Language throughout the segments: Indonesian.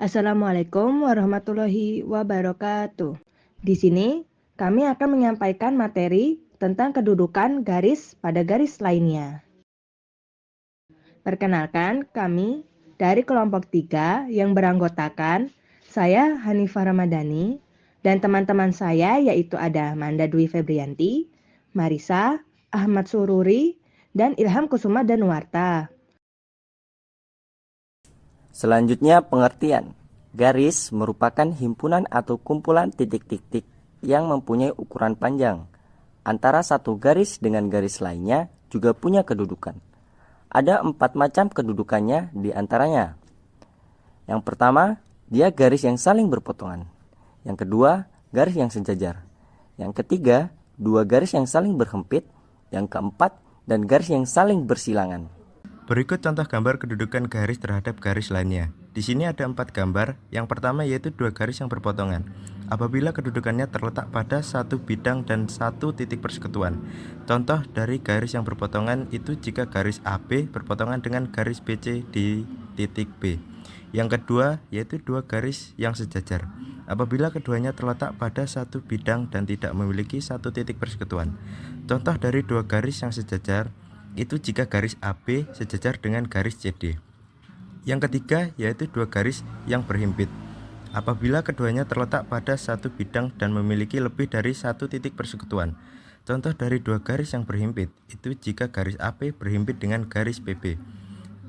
Assalamualaikum warahmatullahi wabarakatuh. Di sini kami akan menyampaikan materi tentang kedudukan garis pada garis lainnya. Perkenalkan, kami dari kelompok 3 yang beranggotakan saya Hanifah Ramadhani dan teman-teman saya yaitu ada Manda Dwi Febrianti, Marisa, Ahmad Sururi, dan Ilham Kusuma Danuarta. Selanjutnya pengertian. Garis merupakan himpunan atau kumpulan titik-titik yang mempunyai ukuran panjang. Antara satu garis dengan garis lainnya juga punya kedudukan. Ada 4 macam kedudukannya di antaranya. Yang pertama, dia garis yang saling berpotongan. Yang kedua, garis yang sejajar. Yang ketiga, dua garis yang saling berhempit. Yang keempat, dan garis yang saling bersilangan. Berikut contoh gambar kedudukan garis terhadap garis lainnya. Di sini ada 4 gambar. Yang pertama yaitu dua garis yang berpotongan. Apabila kedudukannya terletak pada satu bidang dan satu titik persekutuan. Contoh dari garis yang berpotongan itu jika garis AB berpotongan dengan garis BC di titik B. Yang kedua yaitu dua garis yang sejajar. Apabila keduanya terletak pada satu bidang dan tidak memiliki satu titik persekutuan. Contoh dari dua garis yang sejajar itu jika garis AB sejajar dengan garis CD. Yang ketiga yaitu dua garis yang berhimpit. Apabila keduanya terletak pada satu bidang dan memiliki lebih dari satu titik persekutuan. Contoh dari dua garis yang berhimpit itu jika garis AP berhimpit dengan garis PB.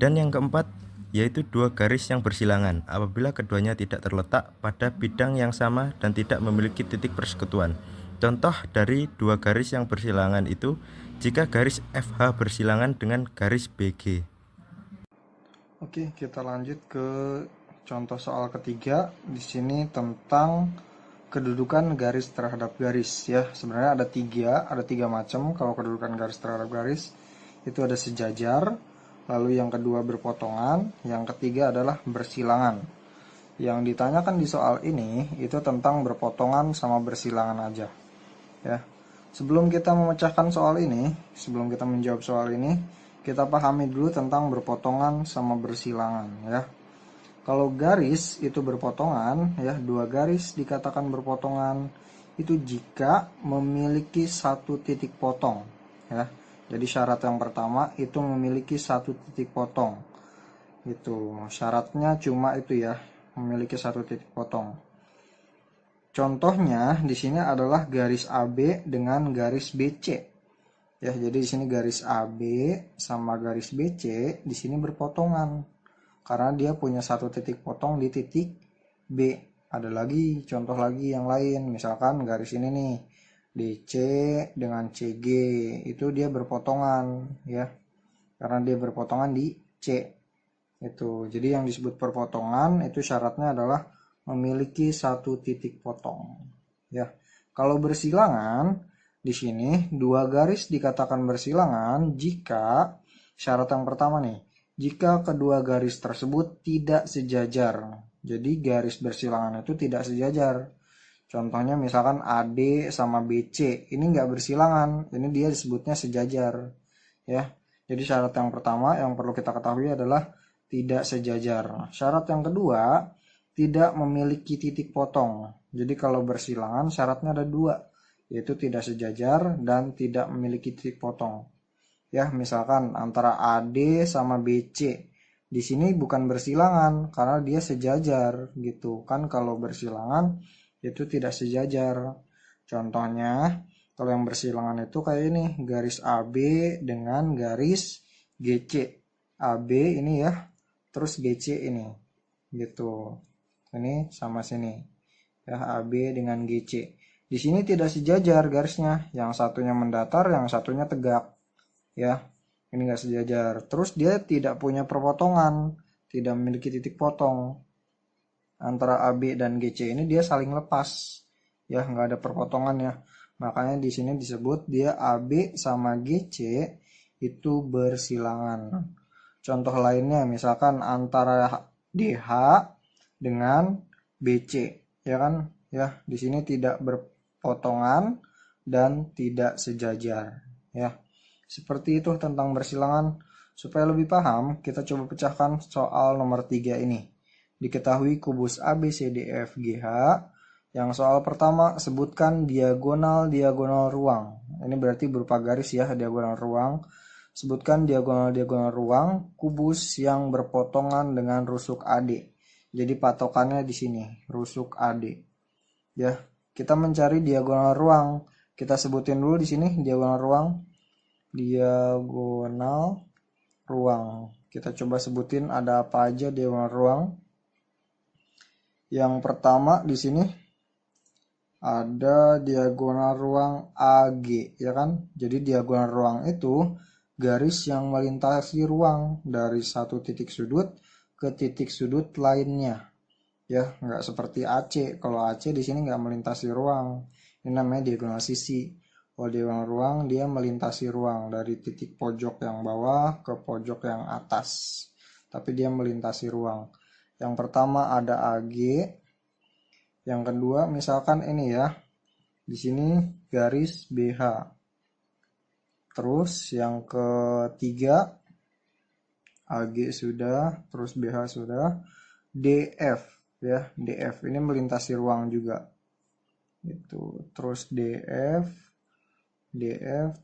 Dan yang keempat yaitu dua garis yang bersilangan apabila keduanya tidak terletak pada bidang yang sama dan tidak memiliki titik persekutuan. Contoh dari dua garis yang bersilangan itu jika garis FH bersilangan dengan garis BG. Oke, kita lanjut ke contoh soal ketiga. Di sini tentang kedudukan garis terhadap garis ya. Sebenarnya ada tiga macam kalau kedudukan garis terhadap garis. Itu ada sejajar, lalu yang kedua berpotongan, yang ketiga adalah bersilangan. Yang ditanyakan di soal ini itu tentang berpotongan sama bersilangan aja. Ya. Sebelum kita memecahkan soal ini, sebelum kita menjawab soal ini, kita pahami dulu tentang berpotongan sama bersilangan ya. Kalau garis itu berpotongan ya, dua garis dikatakan berpotongan itu jika memiliki satu titik potong ya. Jadi syarat yang pertama itu memiliki satu titik potong. Itu syaratnya cuma itu ya, memiliki satu titik potong. Contohnya di sini adalah garis AB dengan garis BC. Ya, jadi di sini garis AB sama garis BC di sini berpotongan. Karena dia punya satu titik potong di titik B. Ada lagi contoh lagi yang lain, misalkan garis ini nih, DC dengan CG itu dia berpotongan ya. Karena dia berpotongan di C. Itu. Jadi yang disebut perpotongan itu syaratnya adalah memiliki satu titik potong. Ya, kalau bersilangan di sini dua garis dikatakan bersilangan jika syarat yang pertama nih, jika kedua garis tersebut tidak sejajar. Jadi garis bersilangan itu tidak sejajar. Contohnya misalkan AD sama BC ini nggak bersilangan, ini dia disebutnya sejajar. Ya, jadi syarat yang pertama yang perlu kita ketahui adalah tidak sejajar. Syarat yang kedua tidak memiliki titik potong. Jadi kalau bersilangan syaratnya ada dua, yaitu tidak sejajar dan tidak memiliki titik potong. Ya, misalkan antara AD sama BC. Di sini bukan bersilangan karena dia sejajar gitu. Kan kalau bersilangan itu tidak sejajar. Contohnya, kalau yang bersilangan itu kayak ini, garis AB dengan garis GC. AB ini ya, terus GC ini. Gitu. Ini sama sini ya, AB dengan GC. Di sini tidak sejajar garisnya, yang satunya mendatar, yang satunya tegak ya. Ini enggak sejajar. Terus dia tidak punya perpotongan, tidak memiliki titik potong. Antara AB dan GC ini dia saling lepas ya, enggak ada perpotongan ya. Makanya di sini disebut dia AB sama GC itu bersilangan. Contoh lainnya misalkan antara DH dengan BC ya kan ya, di sini tidak berpotongan dan tidak sejajar ya. Seperti itu tentang bersilangan. Supaya lebih paham kita coba pecahkan soal nomor 3 ini. Di Diketahui kubus ABCDEFGH. Yang soal pertama, sebutkan diagonal-diagonal ruang. Ini berarti berupa garis ya, diagonal ruang. Sebutkan diagonal-diagonal ruang kubus yang berpotongan dengan rusuk AD. Jadi patokannya di sini, rusuk AD. Ya, kita mencari diagonal ruang. Kita sebutin dulu di sini diagonal ruang. Diagonal ruang. Kita coba sebutin ada apa aja diagonal ruang. Yang pertama di sini ada diagonal ruang AG, ya kan? Jadi diagonal ruang itu garis yang melintasi ruang dari satu titik sudut ke titik sudut lainnya. Ya, nggak seperti AC. Kalau AC di sini nggak melintasi ruang. Ini namanya diagonal sisi. Kalau diagonal ruang dia melintasi ruang dari titik pojok yang bawah ke pojok yang atas. Tapi dia melintasi ruang. Yang pertama ada AG. Yang kedua misalkan ini ya. Di sini garis BH. Terus yang ketiga AG sudah, terus BH sudah. DF ya, DF ini melintasi ruang juga. Itu. Terus DF,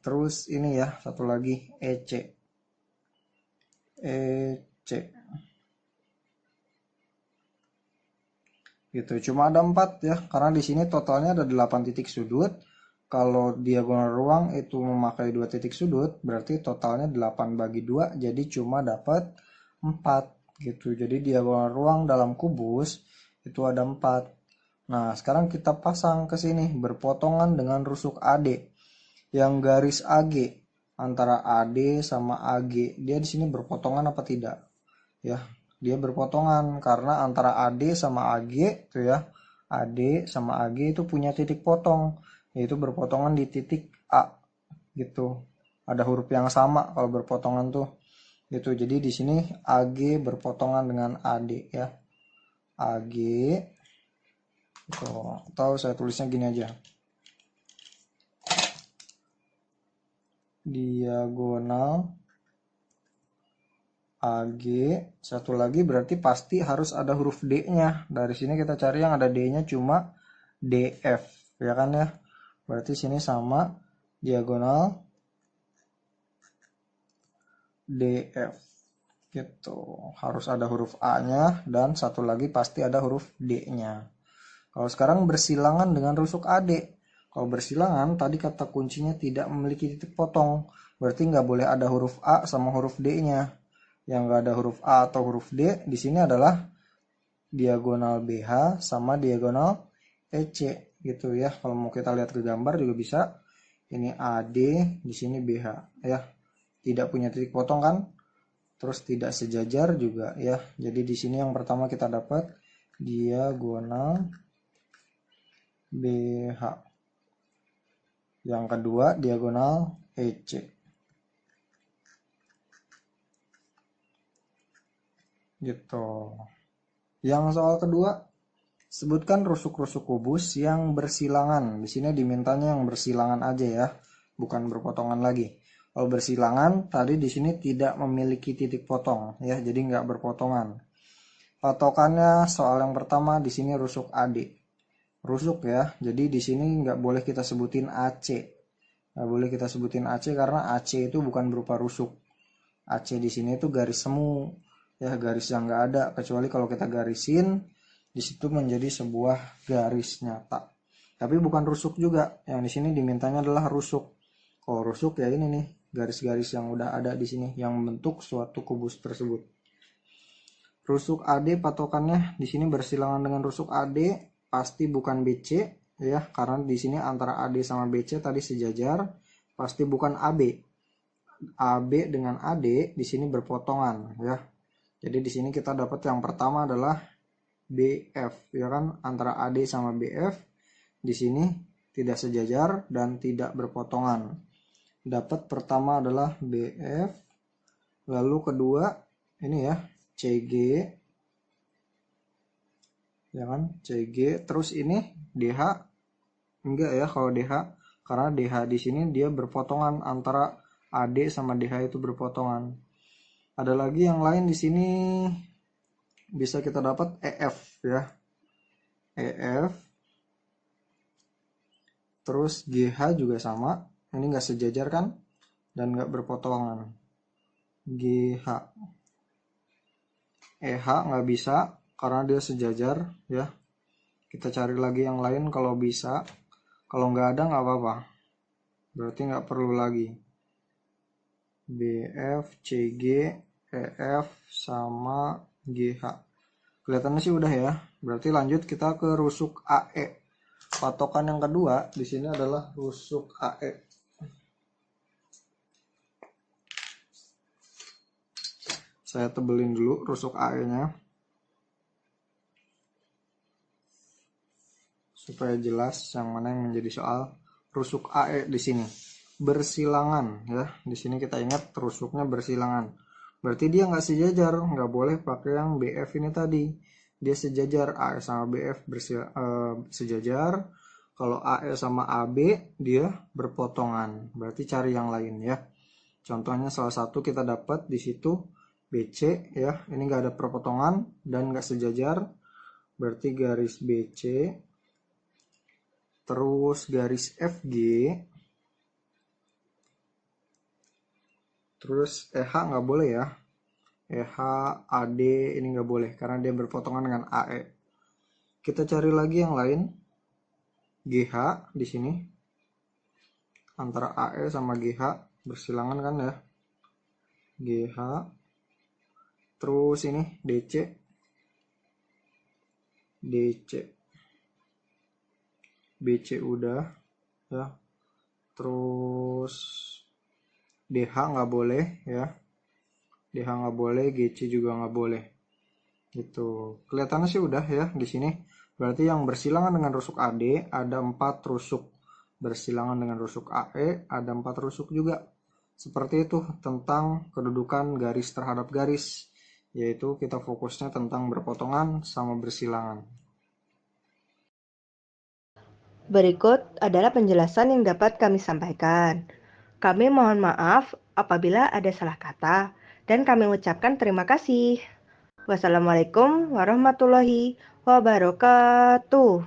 terus ini ya, satu lagi EC. Gitu, cuma ada 4 ya, karena di sini totalnya ada 8 titik sudut. Kalau diagonal ruang itu memakai 2 titik sudut, berarti totalnya 8 bagi 2, jadi cuma dapat 4 gitu. Jadi diagonal ruang dalam kubus itu ada 4. Nah, sekarang kita pasang ke sini berpotongan dengan rusuk AD. Yang garis AG antara AD sama AG, dia di sini berpotongan apa tidak? Ya, dia berpotongan karena antara AD sama AG itu ya, AD sama AG itu punya titik potong, yaitu berpotongan di titik A gitu. Ada huruf yang sama kalau berpotongan tuh gitu. Jadi di sini AG berpotongan dengan AD ya, AG gitu. Atau saya tulisnya gini aja, diagonal AG. Satu lagi berarti pasti harus ada huruf D-nya. Dari sini kita cari yang ada D-nya cuma DF, ya kan ya. Berarti sini sama diagonal DF. Gitu. Harus ada huruf A-nya dan satu lagi pasti ada huruf D-nya. Kalau sekarang bersilangan dengan rusuk AD. Kalau bersilangan tadi kata kuncinya tidak memiliki titik potong. Berarti nggak boleh ada huruf A sama huruf D-nya. Yang nggak ada huruf A atau huruf D di sini adalah diagonal BH sama diagonal EC gitu ya. Kalau mau kita lihat ke gambar juga bisa. Ini AD, di sini BH ya. Tidak punya titik potong kan? Terus tidak sejajar juga ya. Jadi di sini yang pertama kita dapat diagonal BH. Yang kedua diagonal EC. Gitu. Yang soal kedua, sebutkan rusuk-rusuk kubus yang bersilangan. Di sini dimintanya yang bersilangan aja ya, bukan berpotongan lagi. Kalau bersilangan tadi di sini tidak memiliki titik potong ya, jadi nggak berpotongan. Patokannya soal yang pertama di sini rusuk AD. Rusuk ya, jadi di sini nggak boleh kita sebutin AC. Nggak boleh kita sebutin AC karena AC itu bukan berupa rusuk. AC di sini itu garis semu. Ya, garis yang nggak ada, kecuali kalau kita garisin di situ menjadi sebuah garis nyata. Tapi bukan rusuk juga. Yang di sini dimintanya adalah rusuk. Kalau rusuk ya ini nih, garis-garis yang udah ada di sini yang membentuk suatu kubus tersebut. Rusuk AD patokannya di sini bersilangan dengan rusuk AD, pasti bukan BC ya, karena di sini antara AD sama BC tadi sejajar, pasti bukan AB. AB dengan AD di sini berpotongan ya. Jadi di sini kita dapat yang pertama adalah BF ya kan, antara AD sama BF di sini tidak sejajar dan tidak berpotongan. Dapat pertama adalah BF, lalu kedua ini ya CG ya kan, CG, terus ini DH enggak ya kalau DH, karena DH di sini dia berpotongan, antara AD sama DH itu berpotongan. Ada lagi yang lain di sini bisa kita dapat EF ya. EF. Terus GH juga sama. Ini nggak sejajar kan? Dan nggak berpotongan. GH. EH nggak bisa karena dia sejajar ya. Kita cari lagi yang lain kalau bisa. Kalau nggak ada nggak apa-apa. Berarti nggak perlu lagi. BF, CG, EF, sama GH. Kelihatannya sih udah ya. Berarti lanjut kita ke rusuk AE. Patokan yang kedua di sini adalah rusuk AE. Saya tebelin dulu rusuk AE-nya supaya jelas yang mana yang menjadi soal. Rusuk AE di sini bersilangan ya. Di sini kita ingat rusuknya bersilangan. Berarti dia nggak sejajar, nggak boleh pakai yang BF ini tadi. Dia sejajar, AE sama BF sejajar. Kalau AE sama AB dia berpotongan. Berarti cari yang lain ya. Contohnya salah satu kita dapat di situ BC ya. Ini nggak ada perpotongan dan nggak sejajar. Berarti garis BC. Terus garis FG. Terus EH nggak boleh ya. EH, AD ini nggak boleh karena dia berpotongan dengan AE. Kita cari lagi yang lain. GH di sini. Antara AE sama GH bersilangan kan ya. GH. Terus ini DC. DC. BC udah ya. Terus DH nggak boleh ya. DH nggak boleh, GC juga nggak boleh. Gitu. Kelihatannya sih udah ya di sini. Berarti yang bersilangan dengan rusuk AD ada 4 rusuk. Bersilangan dengan rusuk AE ada 4 rusuk juga. Seperti itu tentang kedudukan garis terhadap garis. Yaitu kita fokusnya tentang berpotongan sama bersilangan. Berikut adalah penjelasan yang dapat kami sampaikan. Kami mohon maaf apabila ada salah kata dan kami ucapkan terima kasih. Wassalamualaikum warahmatullahi wabarakatuh.